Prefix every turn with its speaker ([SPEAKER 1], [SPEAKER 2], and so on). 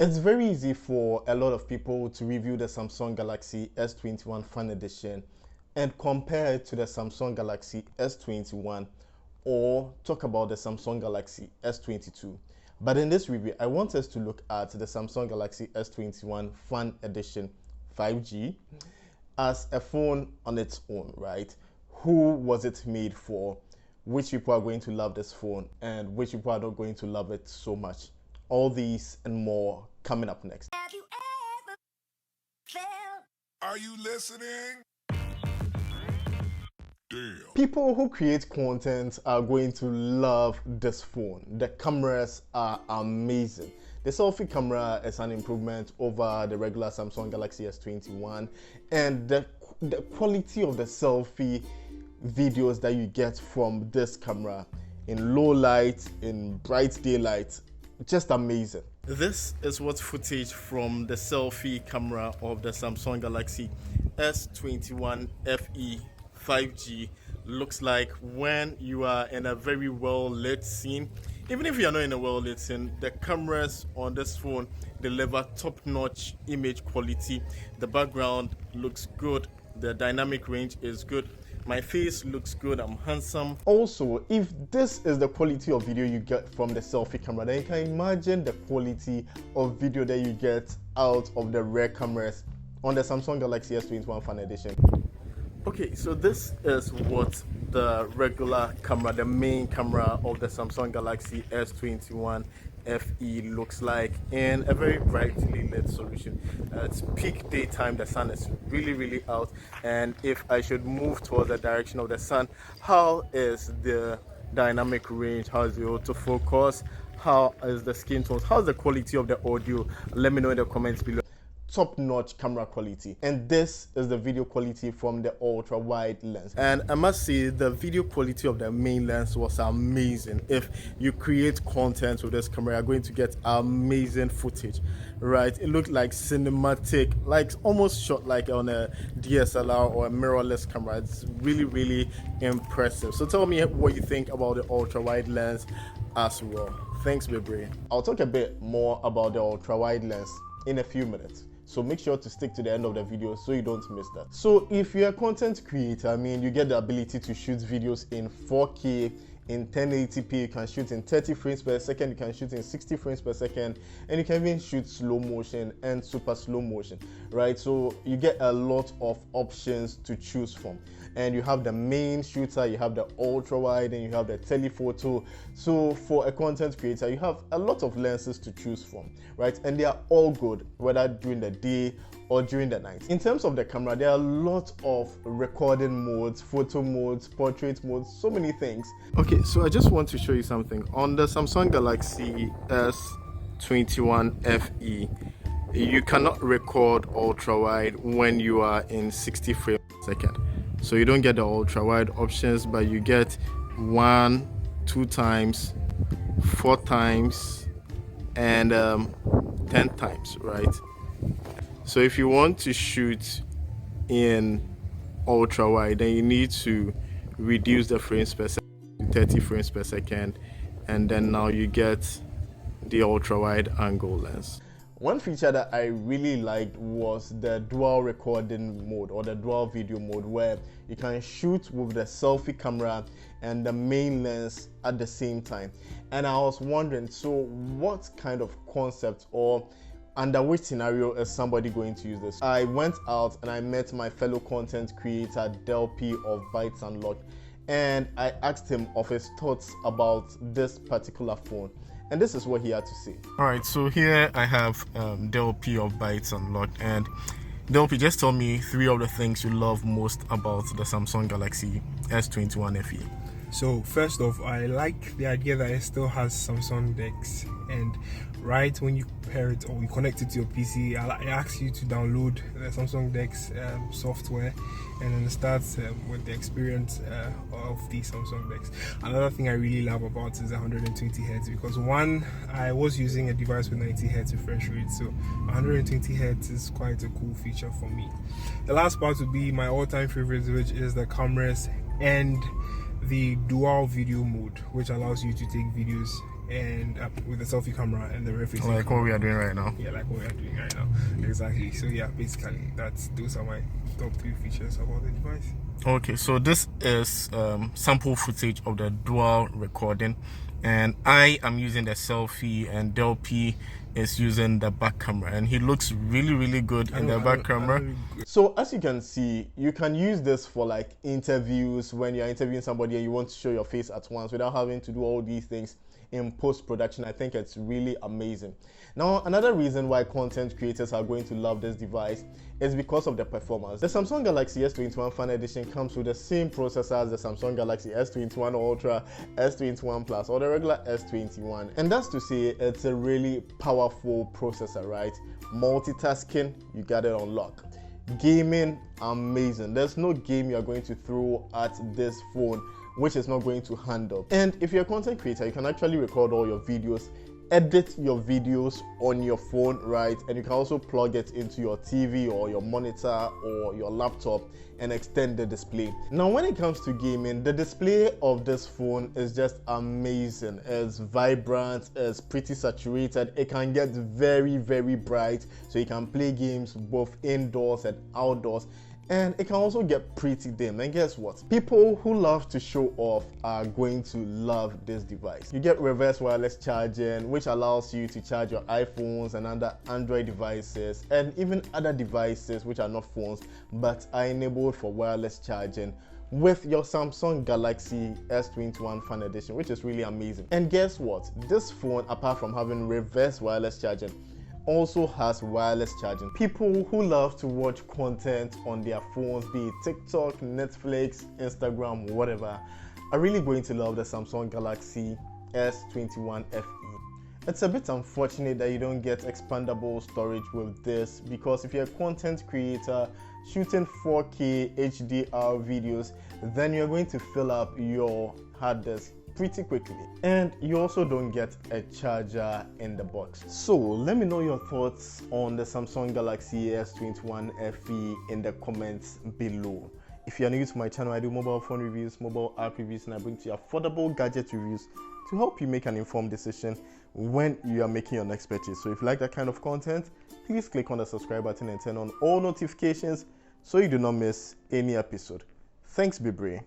[SPEAKER 1] It's very easy for a lot of people to review the Samsung Galaxy S21 Fan Edition and compare it to the Samsung Galaxy S21 or talk about the Samsung Galaxy S22. But in this review, I want us to look at the Samsung Galaxy S21 Fan Edition 5G as a phone on its own, right? Who was it made for? Which people are going to love this phone and which people are not going to love it so much? All these and more coming up next.
[SPEAKER 2] Have you ever felt?
[SPEAKER 3] Are you listening? Damn.
[SPEAKER 1] People who create content are going to love this phone. The cameras are amazing. The selfie camera is an improvement over the regular Samsung Galaxy S21, and the quality of the selfie videos that you get from this camera in low light, in bright daylight, just amazing. This is what footage from the selfie camera of the Samsung Galaxy S21 FE 5G looks like when you are in a very well lit scene. Even if you are not in a well lit scene, the cameras on this phone deliver top-notch image quality. The background looks good, the dynamic range is good, my face looks good, I'm handsome. Also, if this is the quality of video you get from the selfie camera, then you can imagine the quality of video that you get out of the rear cameras on the Samsung Galaxy S21 Fan Edition. Okay, so this is what the regular camera, the main camera of the Samsung Galaxy S21 FE looks like in a very brightly lit solution. It's peak daytime, the sun is really out, and if I should move towards the direction of the sun, how is the dynamic range, how is the autofocus, how is the skin tones, how's the quality of the audio? Let me know in the comments below. Top-notch camera quality, and this is the video quality from the ultra-wide lens, and I must say the video quality of the main lens was amazing. If you create content with this camera, you're going to get amazing footage, right? It looked like cinematic, like almost shot like on a DSLR or a mirrorless camera. It's really impressive. So tell me what you think about the ultra-wide lens as well. Thanks, baby. I'll talk a bit more about the ultra-wide lens in a few minutes, so make sure to stick to the end of the video so you don't miss that. So if you're a content creator, I mean, you get the ability to shoot videos in 4K, in 1080p, you can shoot in 30 frames per second, you can shoot in 60 frames per second, and you can even shoot slow motion and super slow motion, right? So you get a lot of options to choose from, and you have the main shooter, you have the ultra wide, and you have the telephoto. So for a content creator, you have a lot of lenses to choose from, right? And they are all good, whether during the day or during the night. In terms of the camera, there are a lot of recording modes, photo modes, portrait modes, so many things. Okay, so I just want to show you something. On the Samsung Galaxy S21 FE, you cannot record ultra wide when you are in 60 frames per second. So you don't get the ultra wide options, but you get 1, 2 times, 4 times, and 10 times, right? So if you want to shoot in ultra wide, then you need to reduce the frames per second to 30 frames per second, and then now you get the ultra wide angle lens. One feature that I really liked was the dual recording mode, or the dual video mode, where you can shoot with the selfie camera and the main lens at the same time. And I was wondering, so what kind of concept or under which scenario is somebody going to use this? I went out and I met my fellow content creator Del P of Bytes Unlocked, and I asked him of his thoughts about this particular phone, and this is what he had to say. All right, so here I have Del P of Bytes Unlocked, and Del P, just tell me 3 of the things you love most about the Samsung Galaxy S21 FE.
[SPEAKER 4] So first off, I like the idea that it still has Samsung DeX, and right when you pair it or you connect it to your PC, it asks you to download the Samsung DeX software, and then it starts with the experience of the Samsung DeX. Another thing I really love about it is 120 Hz, because one, I was using a device with 90 Hz refresh rate, so 120 Hz is quite a cool feature for me. The last part would be my all-time favorite, which is the cameras and the dual video mode, which allows you to take videos and with the selfie camera and the referencing.
[SPEAKER 1] Like what we are doing right now.
[SPEAKER 4] Yeah, like what we are doing right now. Exactly. So yeah, basically those are my top 3 features about the device.
[SPEAKER 1] Okay, so this is sample footage of the dual recording, and I am using the selfie and Del P is using the back camera, and he looks really good in the back camera. So as you can see, you can use this for like interviews when you're interviewing somebody and you want to show your face at once without having to do all these things in post-production. I think it's really amazing. Now, another reason why content creators are going to love this device is because of the performance. The Samsung Galaxy S21 Fan Edition comes with the same processor as the Samsung Galaxy S21 Ultra, S21 Plus, or the regular S21. And that's to say it's a really powerful processor, right? Multitasking, you got it on lock. Gaming, amazing. There's no game you're going to throw at this phone which is not going to handle. And if you're a content creator, you can actually record all your videos, edit your videos on your phone, right? And you can also plug it into your TV or your monitor or your laptop and extend the display. Now, when it comes to gaming, the display of this phone is just amazing. It's vibrant, it's pretty saturated. It can get very bright, so you can play games both indoors and outdoors. And it can also get pretty dim. And guess what? People who love to show off are going to love this device. You get reverse wireless charging, which allows you to charge your iPhones and other Android devices, and even other devices which are not phones but are enabled for wireless charging with your Samsung Galaxy S21 Fan Edition, which is really amazing. And guess what? This phone, apart from having reverse wireless charging, also has wireless charging. People who love to watch content on their phones, be it TikTok, Netflix, Instagram, whatever, are really going to love the Samsung Galaxy S21 FE. It's a bit unfortunate that you don't get expandable storage with this, because if you're a content creator shooting 4K HDR videos, then you're going to fill up your hard disk pretty quickly, and you also don't get a charger in the box. So let me know your thoughts on the Samsung Galaxy S21 FE in the comments below. If you're new to my channel, I do mobile phone reviews, mobile app reviews, and I bring to you affordable gadget reviews to help you make an informed decision when you are making your next purchase. So if you like that kind of content, please click on the subscribe button and turn on all notifications so you do not miss any episode. Thanks, Bibre.